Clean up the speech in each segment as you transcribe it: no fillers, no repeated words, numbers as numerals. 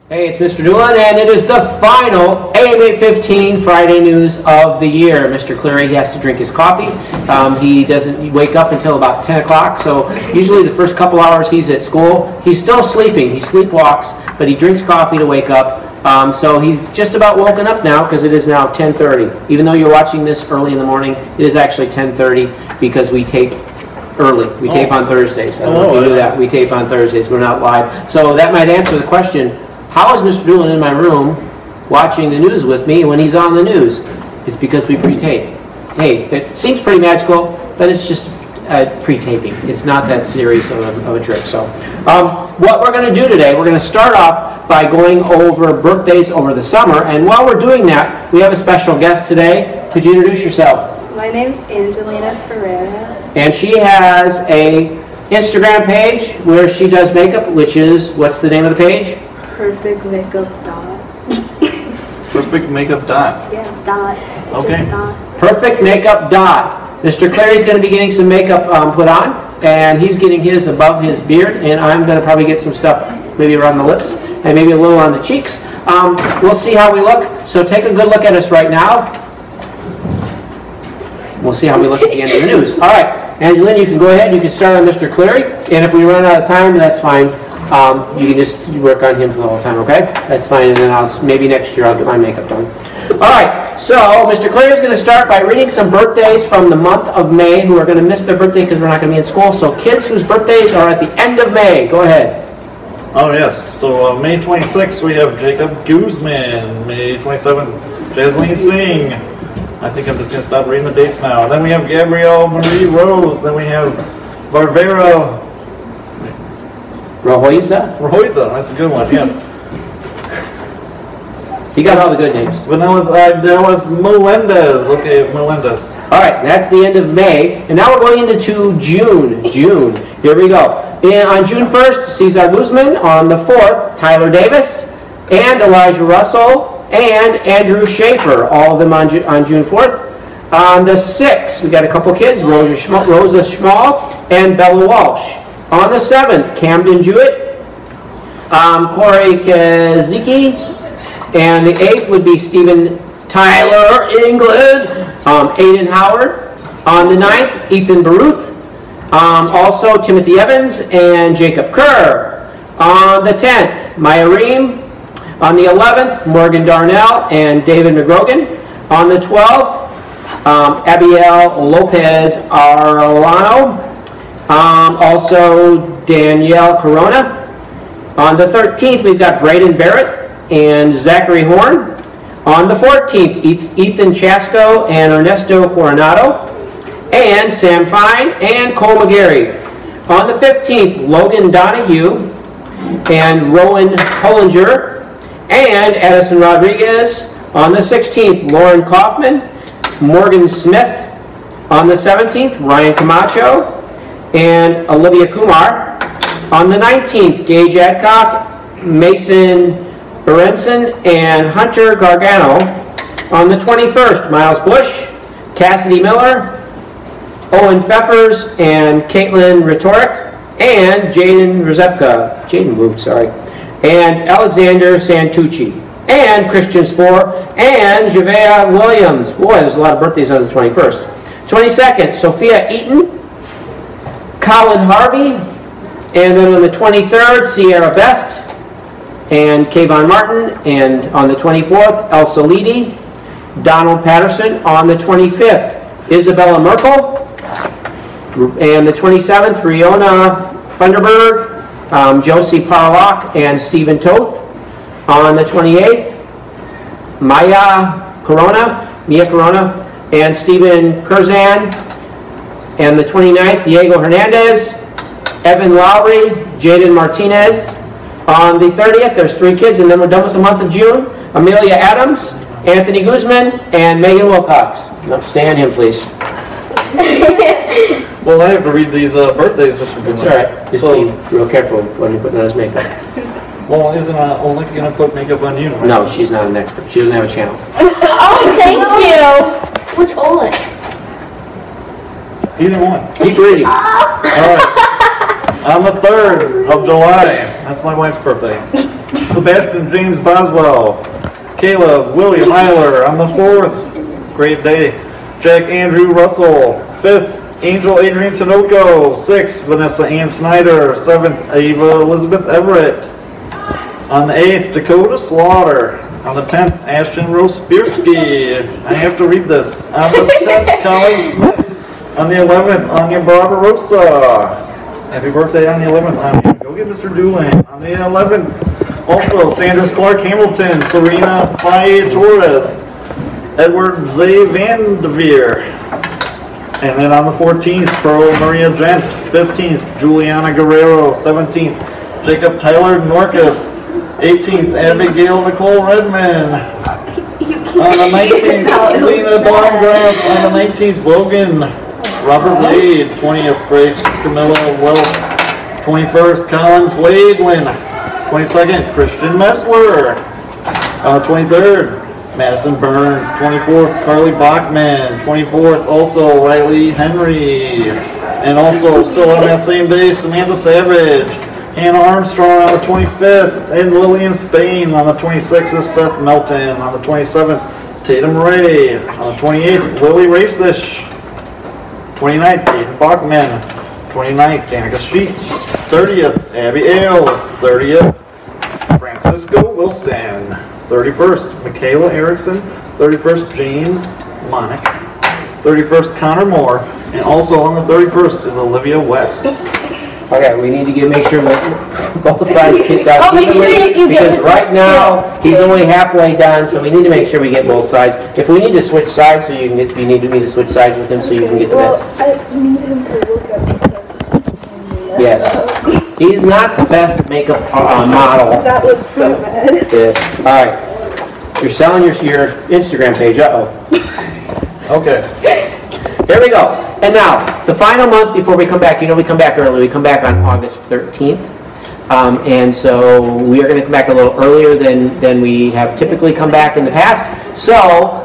Hey, it's Mr. Doolin, and it is the final AM 815 Friday news of the year. Mr. Cleary, he has to drink his coffee. He doesn't wake up until about 10 o'clock, so usually the first couple hours he's at school. He's still sleeping. He sleepwalks, but he drinks coffee to wake up. So he's just about woken up now because it is now 10:30. Even though you're watching this early in the morning, it is actually 10:30 because we tape early. We tape on Thursdays. I don't know if you knew that. We tape on Thursdays. We're not live. So that might answer the question. How is Mr. Doolin in my room watching the news with me when he's on the news? It's because we pre-tape. Hey, it seems pretty magical, but it's just pre-taping. It's not that serious of a trick. So what we're going to do today, we're going to start off by going over birthdays over the summer. And while we're doing that, we have a special guest today. Could you introduce yourself? My name's Angelina Ferreira. And she has a Instagram page where she does makeup, which is, what's the name of the page? Perfect Makeup Dot. Perfect Makeup Dot. Yeah, dot. Okay. Just dot. Perfect Makeup Dot. Mr. Clary's going to be getting some makeup put on, and he's getting his above his beard, and I'm going to probably get some stuff maybe around the lips and maybe a little on the cheeks. We'll see how we look. So take a good look at us right now. We'll see how we look at the end of the news. All right, Angelina, you can go ahead. You can start on Mr. Cleary, and if we run out of time, that's fine. You can just work on him for the whole time, okay? That's fine, and then maybe next year I'll get my makeup done. All right, so Mr. Cleary is going to start by reading some birthdays from the month of May who are going to miss their birthday because we're not going to be in school. So kids whose birthdays are at the end of May, go ahead. Oh yes, so May 26th we have Jacob Guzman. May 27th, Jasleen Singh. I think I'm just going to stop reading the dates now. Then we have Gabrielle Marie Rose. Then we have Varvera Rojoiza? Rojoiza, that's a good one, yes. You got all the good names. Vanillas Melendez. Okay, Melendez. All right, that's the end of May. And now we're going into June. June. Here we go. And on June 1st, Cesar Guzman. On the 4th, Tyler Davis and Elijah Russell and Andrew Schaefer. All of them on June 4th. On the 6th, we got a couple kids, Rosa Schmall and Bella Walsh. On the 7th, Camden Jewett, Corey Kaziki, and the 8th would be Stephen Tyler England, Aiden Howard. On the 9th, Ethan Baruth, also Timothy Evans and Jacob Kerr. On the 10th, Maya Ream. On the 11th, Morgan Darnell and David McGrogan. On the 12th, Abiel Lopez Arellano. Also Danielle Corona. On the 13th, we've got Braden Barrett and Zachary Horn. On the 14th, Ethan Chasco and Ernesto Coronado. And Sam Fine and Cole McGarry. On the 15th, Logan Donahue and Rowan Hollinger and Addison Rodriguez. On the 16th, Lauren Kaufman, Morgan Smith. On the 17th, Ryan Camacho and Olivia Kumar. On the 19th, Gage Adcock, Mason Berenson, and Hunter Gargano. On the 21st, Miles Bush, Cassidy Miller, Owen Pfeffers, and Caitlin Rhetoric, and Jaden Rzepka. Jaden moved, sorry. And Alexander Santucci, and Christian Spoor, and Javea Williams. Boy, there's a lot of birthdays on the 21st. 22nd, Sophia Eaton, Colin Harvey, and then on the 23rd, Sierra Best, and Kayvon Martin, and on the 24th, Elsa Leedy, Donald Patterson. On the 25th, Isabella Merkel, and the 27th, Riona Funderburg, Josie Parlock, and Stephen Toth. On the 28th, Mia Corona, and Stephen Curzan. And the 29th, Diego Hernandez, Evan Lowry, Jaden Martinez. On the 30th, there's 3 kids, and then we're done with the month of June. Amelia Adams, Anthony Guzman, and Megan Wilcox. Now, stand him, please. Well, I have to read these birthdays just for good. That's all right. Just be real careful when you're putting on his makeup. Well, isn't Oleg going to put makeup on you? Right? No, she's not an expert. She doesn't have a channel. Oh, thank you. Which Oleg? Either one. Keep reading. All right. On the 3rd of July, that's my wife's birthday. Sebastian James Boswell. Caleb William Eiler on the 4th. Great day. Jack Andrew Russell. 5th, Angel Adrian Tinoco. 6th, Vanessa Ann Snyder. 7th, Ava Elizabeth Everett. On the 8th, Dakota Slaughter. On the 10th, Ashton Rospirsky. I have to read this. On the 10th, Colin Smith. On the 11th, Anya Barbarossa. Happy birthday on the 11th, Anya. Go get Mr. Doolan. On the 11th, also Sanders Clark Hamilton, Serena Faye Torres, Edward Zay Vandeveer. And then on the 14th, Pearl Maria Gent. 15th, Juliana Guerrero. 17th, Jacob Tyler Norcus. 18th, Abigail Nicole Redman. On the 19th, Lena Blomgrass. On the 19th, Logan Robert Wade. 20th, Grace Camilla Welch. 21st, Colin Flaglin. 22nd, Christian Messler. 23rd, Madison Burns. 24th, Carly Bachman. 24th, also Riley Henry. And also, still on that same day, Samantha Savage. Hannah Armstrong on the 25th, and Lillian Spain on the 26th is Seth Melton. On the 27th, Tatum Ray. On the 28th, Lily Racish. 29th, Aiden Bachman. 29th, Danica Sheets. 30th, Abby Ailes. 30th, Francisco Wilson. 31st, Michaela Erickson. 31st, James Monick. 31st, Connor Moore. And also on the 31st is Olivia West. Okay, we need to make sure that both sides get done Oh, make sure evenly, you get because the right sides now, he's only halfway done, so we need to make sure we get both sides. If we need to switch sides, so you can get, you need me to switch sides with him so you can get the Well, best. I need him to look at because Yes. He's not the best makeup model. that looks so bad. Yes. All right. You're selling your Instagram page. Uh-oh. Okay. Here we go. And now, the final month before we come back, you know we come back early. We come back on August 13th. And so we are going to come back a little earlier than we have typically come back in the past. So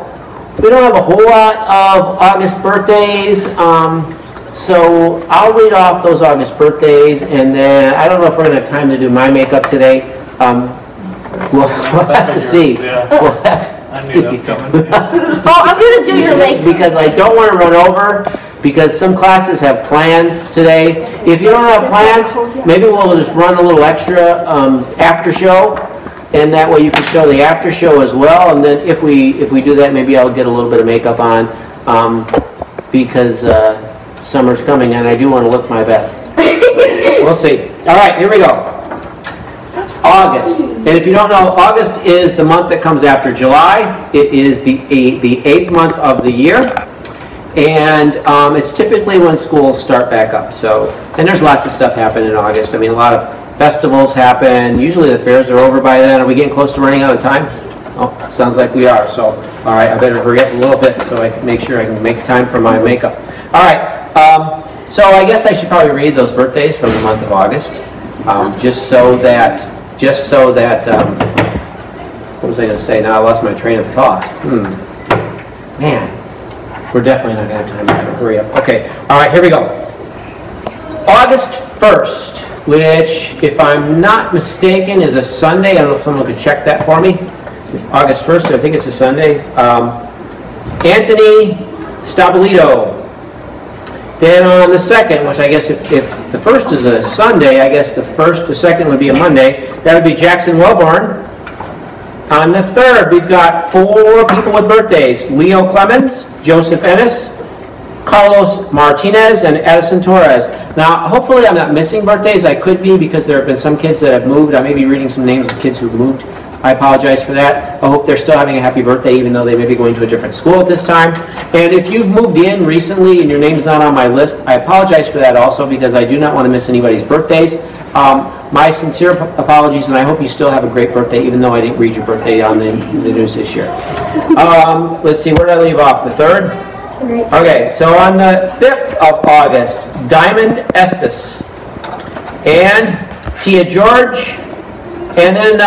we don't have a whole lot of August birthdays. So I'll read off those August birthdays, and then I don't know if we're going to have time to do my makeup today. We'll have to see. Yeah. We'll have I knew that was coming. Oh, I'm gonna do your makeup. because I don't want to run over, because some classes have plans today. If you don't have plans, maybe we'll just run a little extra after show, and that way you can show the after show as well. And then if we do that, maybe I'll get a little bit of makeup on, because summer's coming and I do want to look my best. We'll see. All right, here we go. August. And if you don't know, August is the month that comes after July. It is the 8th month of the year. And it's typically when schools start back up. So, and there's lots of stuff happening in August. I mean, a lot of festivals happen. Usually the fairs are over by then. Are we getting close to running out of time? Oh, sounds like we are. So, all right, I better hurry up a little bit so I can make sure I can make time for my makeup. All right. So I guess I should probably read those birthdays from the month of August, just so that, what was I going to say? Now I lost my train of thought. Man, we're definitely not going to have time. I better hurry up. Okay, all right, here we go. August 1st, which, if I'm not mistaken, is a Sunday. I don't know if someone could check that for me. August 1st, I think it's a Sunday. Anthony Stabolito. Then on the 2nd, which I guess if the 1st is a Sunday, I guess the 2nd would be a Monday. That would be Jackson Wellborn. On the 3rd, we've got 4 people with birthdays. Leo Clemens, Joseph Ennis, Carlos Martinez, and Edison Torres. Now, hopefully I'm not missing birthdays. I could be, because there have been some kids that have moved. I may be reading some names of kids who've moved. I apologize for that. I hope they're still having a happy birthday, even though they may be going to a different school at this time. And if you've moved in recently and your name's not on my list, I apologize for that also, because I do not want to miss anybody's birthdays. My sincere apologies, and I hope you still have a great birthday, even though I didn't read your birthday on the news this year. Let's see, where did I leave off? The 3rd? Okay, so on the 5th of August, Diamond Estes and Tia George. And then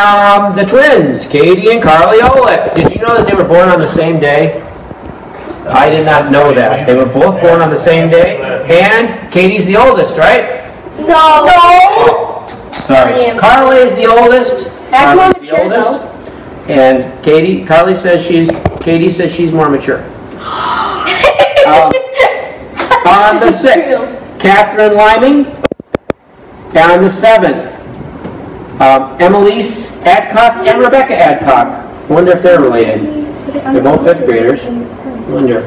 the twins, Katie and Carly Olick. Did you know that they were born on the same day? I did not know that. They were both born on the same day. And Katie's the oldest, right? No. Sorry. Carly is the oldest, That's more Carly's the mature, oldest. though. And Carly says Katie says she's more mature. On the 6th, Catherine Liming. On the 7th, Emelise Adcock and Rebecca Adcock. I wonder if they're related. They're both 5th graders. I wonder.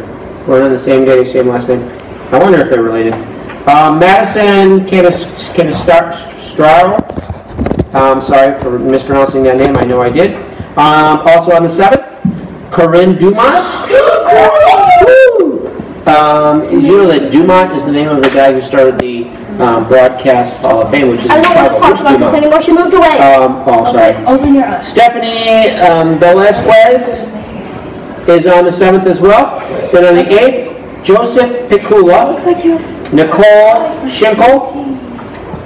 We're on the same day, same last name. I wonder if they're related. Madison Canistaro. Sorry for mispronouncing that name. I know I did. Also on the 7th, Corinne Dumont. You know that Dumont is the name of the guy who started the Broadcast Hall of Fame, which is I in don't want to Chicago. talk about this anymore. She moved away. Sorry. Open your eyes. Stephanie Velasquez is on the 7th as well. Then on the 8th, Joseph Picula. Looks like you. Nicole Schenkel.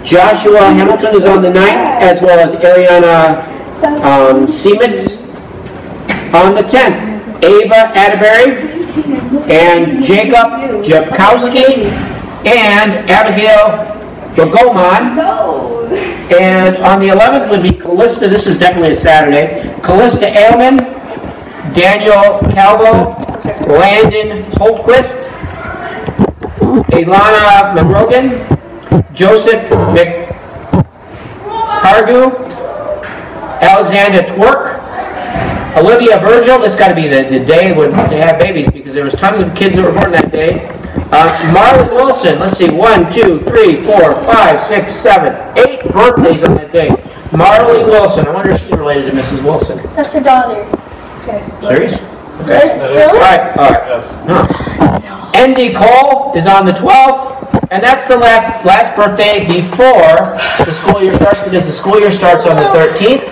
Joshua Hamilton is on the 9th, as well as Ariana Siemens. On the 10th, Ava Atterbury and Jacob Jabkowski and Abigail Bogoman. No. And on the 11th would be Callista, this is definitely a Saturday, Callista Ailman, Daniel Calvo, Landon Holtquist, Ilana McRogan, Joseph McHargu, Alexander Twerk, Olivia Virgil. This got to be the day when they have babies because there was tons of kids that were born that day. Marley Wilson. Let's see, 1, 2, 3, 4, 5, 6, 7, 8 birthdays on that day. Marley Wilson. I wonder if she's related to Mrs. Wilson. That's her daughter. Serious? Really? All right. Yes. Huh. Andy Cole is on the 12th. And that's the last birthday before the school year starts, because the school year starts on the 13th.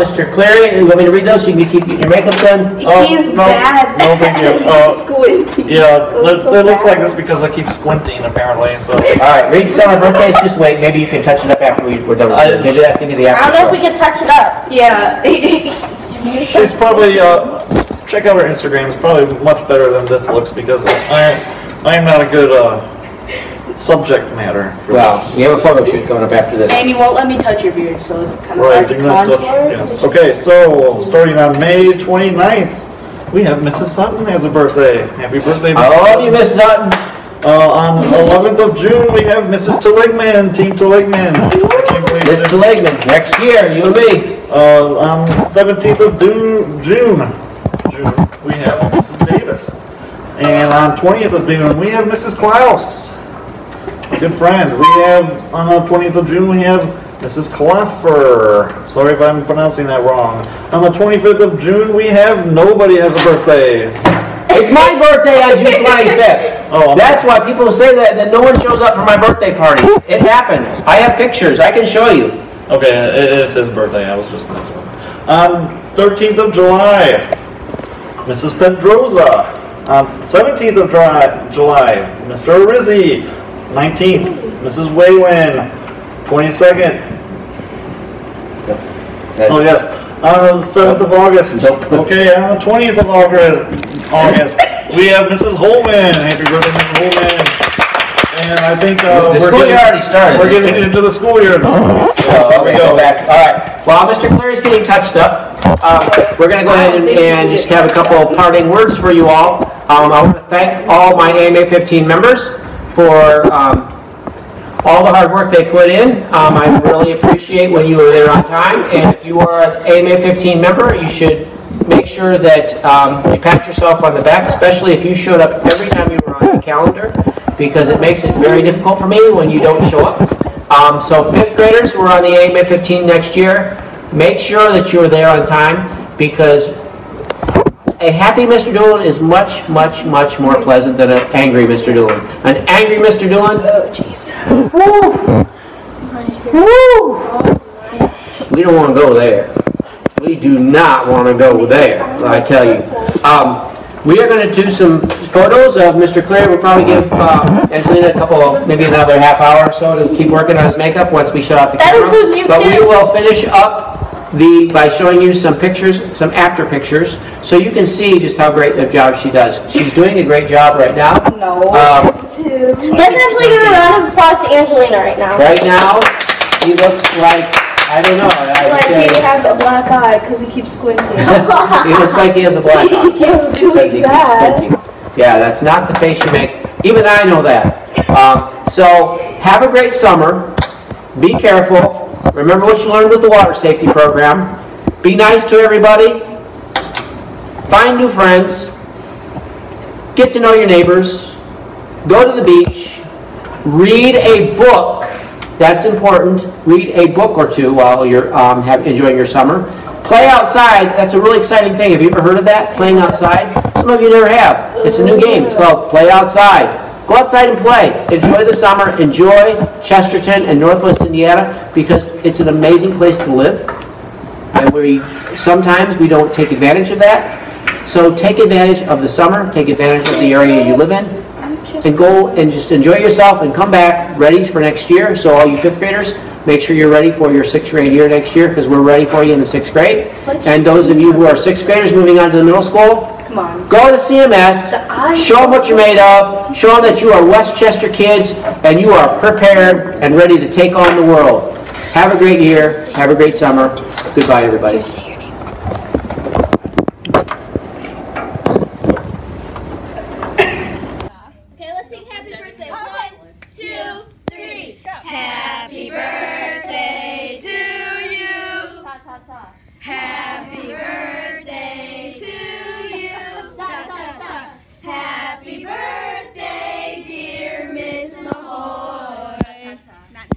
Mr. Cleary, you want me to read those so you can keep your makeup done? He's bad. No big deal. He's squinting. Yeah, so it looks bad. like this because I keep squinting apparently, so. All right, read some of our birthdays. Just wait. Maybe you can touch it up after we're done with it. Maybe that can be the I after don't know if we show. can touch it up. Yeah. She's probably, check out her Instagram, it's probably much better than this looks because I am not a good, subject matter for Well, this. we have a photo shoot coming up after this. And you won't let me touch your beard, so it's kind of Right, hard to do not touch, contour. yes. Okay, so, starting on May 29th, we have Mrs. Sutton has a birthday. Happy birthday, I love you, Miss Sutton. On the 11th of June, we have Mrs. Teligman, Team Teligman. I can't believe Miss it. Deligman, next year, you and me. On 17th of June, we have Mrs. Davis. And on 20th of June, we have Mrs. Klaus. Good friend. We have, on the 20th of June, we have Mrs. Klaffer. Sorry if I'm pronouncing that wrong. On the 25th of June, we have nobody has a birthday. It's my birthday on June 25th. Oh, That's why people say that no one shows up for my birthday party. It happened. I have pictures. I can show you. okay, it is his birthday. I was just messing with him. On 13th of July, Mrs. Pedroza. On 17th of July, Mr. Rizzi. 19th, Mrs. Waywin. 22nd. Oh, yes. On the 7th of August. Okay, on the 20th of August, we have Mrs. Holman. Happy birthday, Mrs. Holman. And I think The we're school year already started. We're getting into the school year. Oh, There we okay, go. go back. All right. While Mr. Cleary's getting touched up, we're going to go ahead and just have a couple of parting words for you all. I want to thank all my AMA 15 members for all the hard work they put in. I really appreciate when you were there on time. And if you are an AMA 15 member, you should make sure that you pat yourself on the back, especially if you showed up every time you were on the calendar, because it makes it very difficult for me when you don't show up. So 5th graders who are on the AMA 15 next year, make sure that you're there on time, because a happy Mr. Doolin is much, much, much more pleasant than an angry Mr. Doolin. An angry Mr. Doolin, woo! We don't want to go there. We do not want to go there, I tell you. We are going to do some photos of Mr. Cleary. We'll probably give Angelina a couple, maybe another half hour or so to keep working on his makeup once we shut off the That camera. includes you But we too. will finish up by showing you some pictures, some after pictures, so you can see just how great a job she does. She's doing a great job right now. No. Let's actually give a round of applause to Angelina right now. Right now, she looks like I don't know. Like he has a black eye because he keeps squinting. He looks like he has a black eye. He keeps Because doing he keeps that. squinting. Yeah, that's not the face you make. Even I know that. So have a great summer. Be careful. Remember what you learned with the water safety program. Be nice to everybody. Find new friends. Get to know your neighbors. Go to the beach. Read a book. That's important. Read a book or two while you're enjoying your summer. Play outside. That's a really exciting thing. Have you ever heard of that? Playing outside? Some of you never have. It's a new game. It's called Play Outside. Go outside and play. Enjoy the summer. Enjoy Chesterton and Northwest Indiana because it's an amazing place to live. And sometimes we don't take advantage of that. So take advantage of the summer. Take advantage of the area you live in. And go and just enjoy yourself and come back ready for next year. So all you 5th graders, make sure you're ready for your 6th grade year next year because we're ready for you in the 6th grade. And those of you who are 6th graders moving on to the middle school, Come on. go to CMS, show them what you're made of, show them that you are Westchester kids and you are prepared and ready to take on the world. Have a great year. Have a great summer. Goodbye, everybody. Okay, let's sing happy birthday. 1, 2, 3. Go. Happy birthday to you. Cha cha cha. Happy birthday to you. Cha cha cha. Happy birthday, dear Miss Mahoy.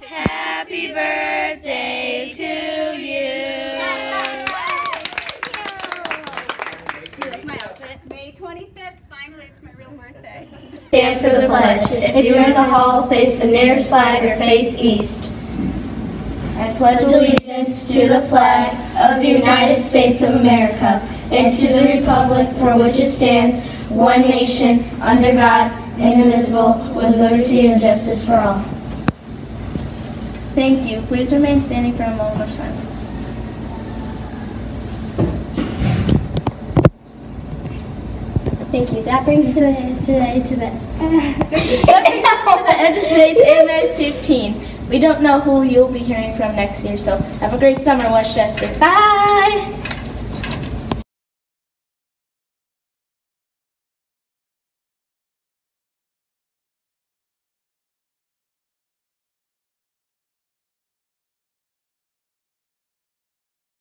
Happy birthday to you. Do you like my outfit? May 25th, finally it's my real birthday. Stand for the pledge. If you are in the hall, face the nearest flag or face east. I pledge allegiance to the flag of the United States of America and to the republic for which it stands, one nation, under God, indivisible, with liberty and justice for all. Thank you. Please remain standing for a moment of silence. Thank you. That brings us today to the end of today's AMA 15. We don't know who you'll be hearing from next year, so have a great summer, Westchester. Bye!